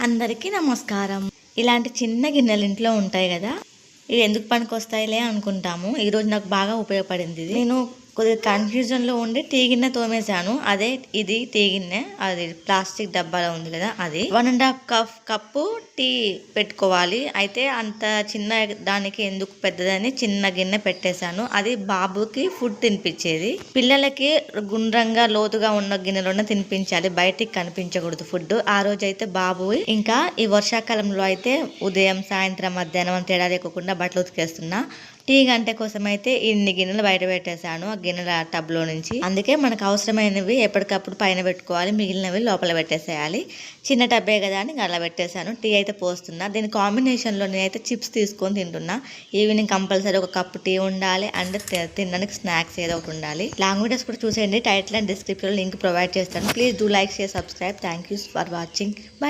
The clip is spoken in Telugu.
అందరికీ నమస్కారం. ఇలాంటి చిన్న గిన్నెలు ఇంట్లో ఉంటాయి కదా, ఇవి ఎందుకు పనికొస్తాయిలే అనుకుంటాము. ఈరోజు నాకు బాగా ఉపయోగపడింది ఇది. నేను కొద్దిగా కన్ఫ్యూజన్లో ఉండి టీ గిన్నె తోమేశాను. అదే ఇది టీ గిన్నె, అది ప్లాస్టిక్ డబ్బాలో ఉంది కదా అది. 1.5 కప్పు టీ పెట్టుకోవాలి. అయితే అంత చిన్న దానికి ఎందుకు పెద్దదని చిన్న గిన్నె పెట్టేశాను. అది బాబుకి ఫుడ్ తినిపించేది. పిల్లలకి గుండ్రంగా లోతుగా ఉన్న గిన్నెలోనే తినిపించాలి, బయటికి కనిపించకూడదు ఫుడ్. ఆ రోజు అయితే బాబు ఇంకా ఈ వర్షాకాలంలో అయితే ఉదయం సాయంత్రం మధ్యాహ్నం తేడా లేకుండా బట్టలు ఉతికేస్తున్నా. టీ గంట కోసం అయితే ఇన్ని గిన్నెలు బయట పెట్టేశాను ఆ గిన్నెల టబ్లో నుంచి. అందుకే మనకు అవసరమైనవి ఎప్పటికప్పుడు పైన పెట్టుకోవాలి, మిగిలినవి లోపల పెట్టేసేయాలి. చిన్న టబ్బే కదా అని అలా పెట్టేశాను. టీ అయితే పోస్తున్నా. దీని కాంబినేషన్లో నేనైతే చిప్స్ తీసుకొని తింటున్నా. ఈవినింగ్ కంపల్సరీ ఒక కప్పు టీ ఉండాలి, అండ్ తినడానికి స్నాక్స్ ఏదో ఒకటి ఉండాలి. లాంగ్ వీడియోస్ కూడా చూసేయండి, టైటిల్ అండ్ డిస్క్రిప్షన్లో లింక్ ప్రొవైడ్ చేస్తాను. Please do like, share, subscribe. Thank you for watching. By.